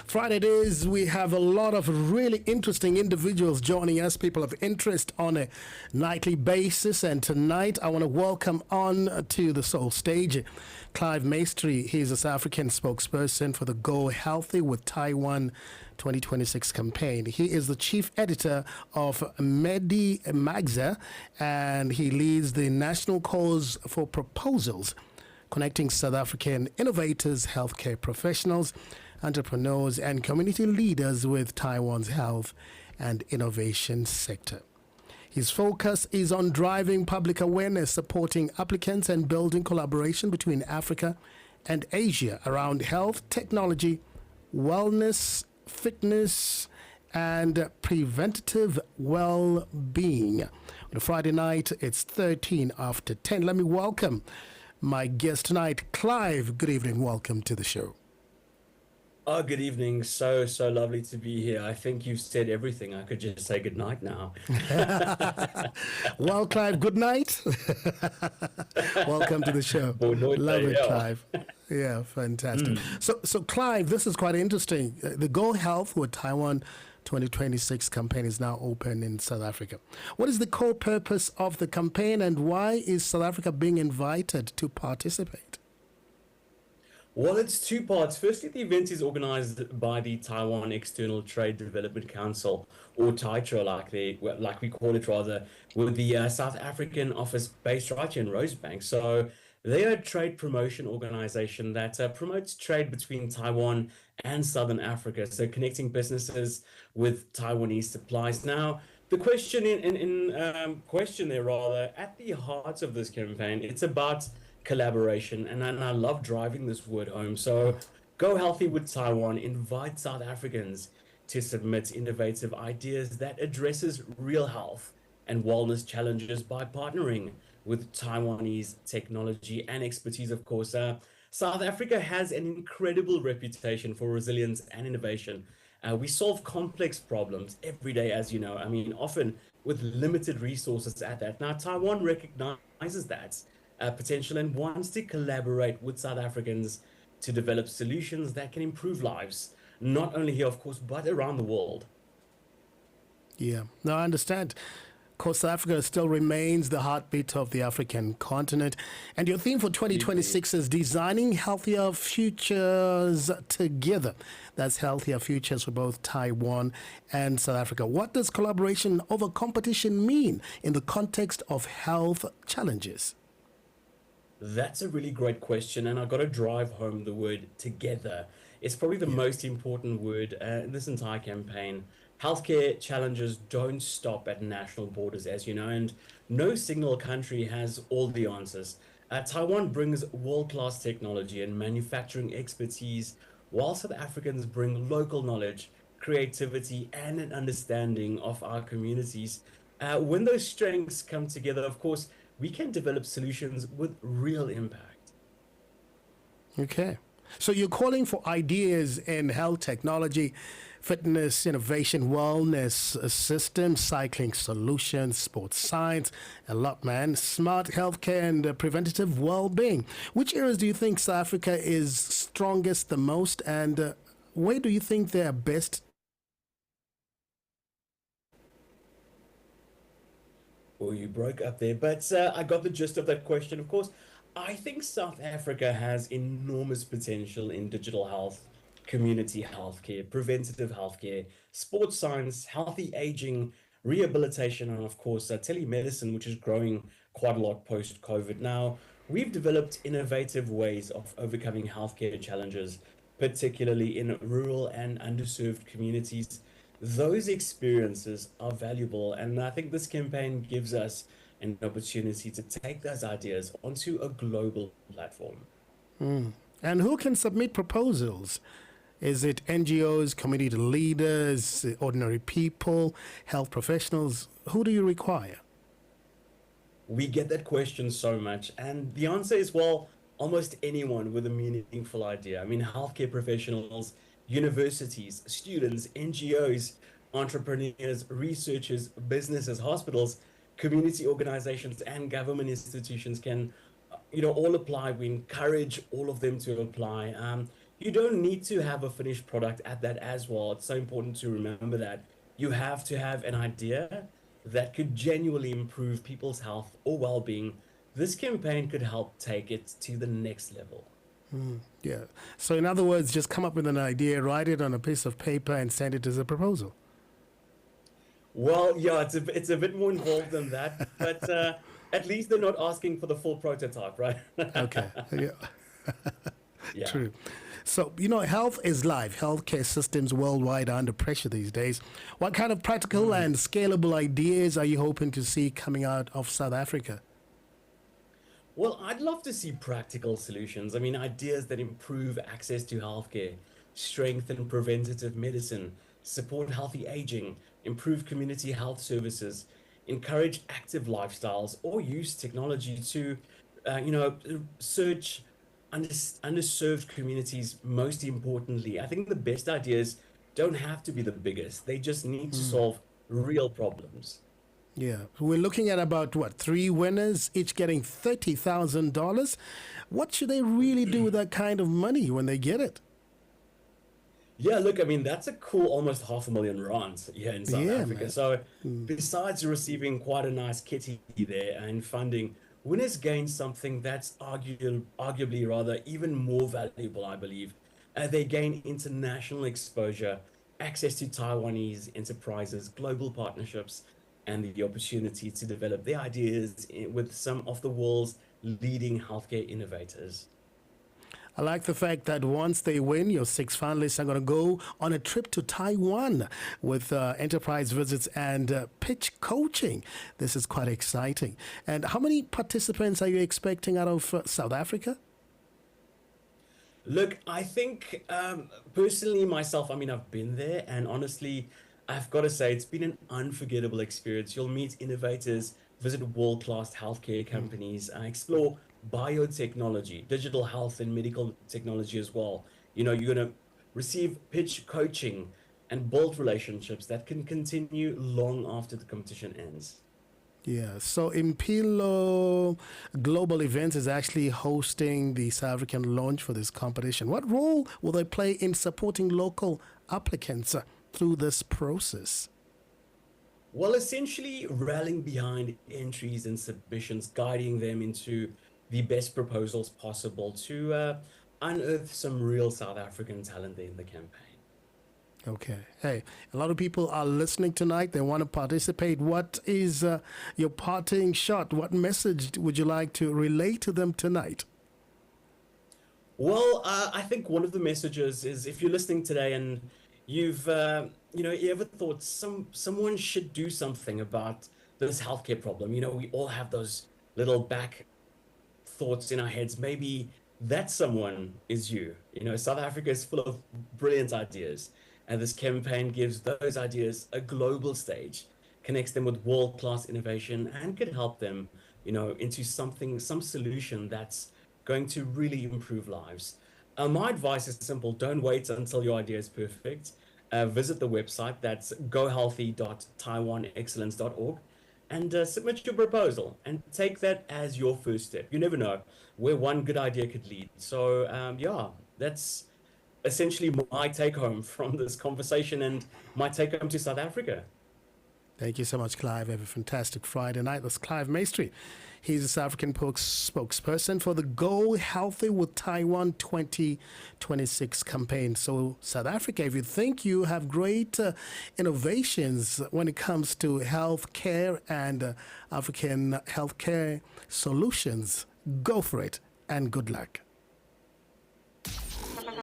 Friday it is. We have a lot of really interesting individuals joining us, people of interest on a nightly basis. And tonight I want to welcome on to the Soul stage Clive Maistry. He's a South African spokesperson for the Go Healthy with Taiwan 2026 campaign. He is the chief editor of Medi Magza, and he leads the national cause for proposals connecting South African innovators, healthcare professionals, entrepreneurs, and community leaders with Taiwan's health and innovation sector. His focus is on driving public awareness, supporting applicants, and building collaboration between Africa and Asia around health, technology, wellness, fitness, and preventative well-being. On a Friday night, it's 13 after 10. Let me welcome my guest tonight, Clive. Good evening. Welcome to the show. Oh, good evening. So lovely to be here. I think you've said everything. I could just say good night now. Well, Clive, good night. Welcome to the show. Love it, Clive. Yeah, fantastic. So, Clive, this is quite interesting. The Go Health with Taiwan 2026 campaign is now open in South Africa. What is the core purpose of the campaign, and why is South Africa being invited to participate? Well, it's two parts. Firstly, the event is organized by the Taiwan External Trade Development Council, or TAITRO, like we call it rather, with the South African office based right here in Rosebank. So they are a trade promotion organization that promotes trade between Taiwan and Southern Africa, so connecting businesses with Taiwanese supplies. Now, the question question there rather, at the heart of this campaign, it's about collaboration, and I love driving this word home. So Go Healthy with Taiwan invite South Africans to submit innovative ideas that addresses real health and wellness challenges by partnering with Taiwanese technology and expertise, of course. South Africa has an incredible reputation for resilience and innovation. We solve complex problems every day, as you know, I mean, often with limited resources at that. Now, Taiwan recognizes that potential and wants to collaborate with South Africans to develop solutions that can improve lives, not only here, of course, but around the world. Yeah, no, I understand. Of course, South Africa still remains the heartbeat of the African continent. And your theme for 2026 is designing healthier futures together. That's healthier futures for both Taiwan and South Africa. What does collaboration over competition mean in the context of health challenges? That's a really great question, and I've got to drive home the word together. It's probably the most important word in this entire campaign. Healthcare challenges don't stop at national borders, as you know, and no single country has all the answers. Taiwan brings world-class technology and manufacturing expertise, while South Africans bring local knowledge, creativity, and an understanding of our communities. When those strengths come together, of course, we can develop solutions with real impact. Okay. So you're calling for ideas in health technology, fitness, innovation, wellness systems, cycling solutions, sports science, a lot, man, smart healthcare and preventative well-being. Which areas do you think South Africa is strongest the most, and where do you think they're best? Well, you broke up there, but I got the gist of that question. Of course, I think South Africa has enormous potential in digital health, community healthcare, preventative healthcare, sports science, healthy aging, rehabilitation, and of course, telemedicine, which is growing quite a lot post-COVID. Now, we've developed innovative ways of overcoming healthcare challenges, particularly in rural and underserved communities. Those experiences are valuable, and I think this campaign gives us an opportunity to take those ideas onto a global platform. And who can submit proposals? Is it NGOs, community leaders, ordinary people, health professionals? Who do you require? We get that question so much, and the answer is, well, almost anyone with a meaningful idea. I mean, healthcare professionals, universities, students, NGOs, entrepreneurs, researchers, businesses, hospitals, community organizations, and government institutions can, all apply. We encourage all of them to apply. You don't need to have a finished product at that as well. It's so important to remember that you have to have an idea that could genuinely improve people's health or well-being. This campaign could help take it to the next level. Yeah. So in other words, just come up with an idea, write it on a piece of paper, and send it as a proposal. Well, yeah, it's a bit more involved than that, but at least they're not asking for the full prototype, right? Okay. Yeah. Yeah. True. So, health is life. Healthcare systems worldwide are under pressure these days. What kind of practical and scalable ideas are you hoping to see coming out of South Africa? Well, I'd love to see practical solutions. I mean, ideas that improve access to healthcare, strengthen preventative medicine, support healthy aging, improve community health services, encourage active lifestyles, or use technology to, search underserved communities. Most importantly, I think the best ideas don't have to be the biggest. They just need to solve real problems. Yeah, we're looking at about what, three winners, each getting $30,000. What should they really do with that kind of money when they get it? Yeah, look, I mean, that's a cool almost R500,000 here in South Yeah, Africa. man. So, besides receiving quite a nice kitty there and funding, winners gain something that's arguably rather even more valuable, I believe. They gain international exposure, access to Taiwanese enterprises, global partnerships, and the opportunity to develop their ideas with some of the world's leading healthcare innovators. I like the fact that once they win, your six finalists are going to go on a trip to Taiwan with enterprise visits and pitch coaching. This is quite exciting. And how many participants are you expecting out of South Africa? Look, I think personally myself, I mean, I've been there, and honestly, I've got to say it's been an unforgettable experience. You'll meet innovators, visit world-class healthcare companies, explore biotechnology, digital health, and medical technology as well. You're going to receive pitch coaching and build relationships that can continue long after the competition ends. Yeah, so Impilo Global Events is actually hosting the South African launch for this competition. What role will they play in supporting local applicants through this process? Well, essentially rallying behind entries and submissions, guiding them into the best proposals possible to unearth some real South African talent there in the campaign. Okay. Hey, a lot of people are listening tonight. They want to participate. What is your parting shot? What message would you like to relay to them tonight? Well, I think one of the messages is if you're listening today and you ever thought someone should do something about this healthcare problem. We all have those little back thoughts in our heads. Maybe that someone is you. South Africa is full of brilliant ideas, and this campaign gives those ideas a global stage, connects them with world-class innovation, and could help them, into some solution that's going to really improve lives. My advice is simple. Don't wait until your idea is perfect. Visit the website. That's gohealthy.taiwanexcellence.org and submit your proposal and take that as your first step. You never know where one good idea could lead. So, yeah, that's essentially my take home from this conversation and my take home to South Africa. Thank you so much, Clive. Have a fantastic Friday night. That's Clive Maistry. He's the South African spokesperson for the Go Healthy with Taiwan 2026 campaign. So, South Africa, if you think you have great innovations when it comes to healthcare and African healthcare solutions, go for it and good luck.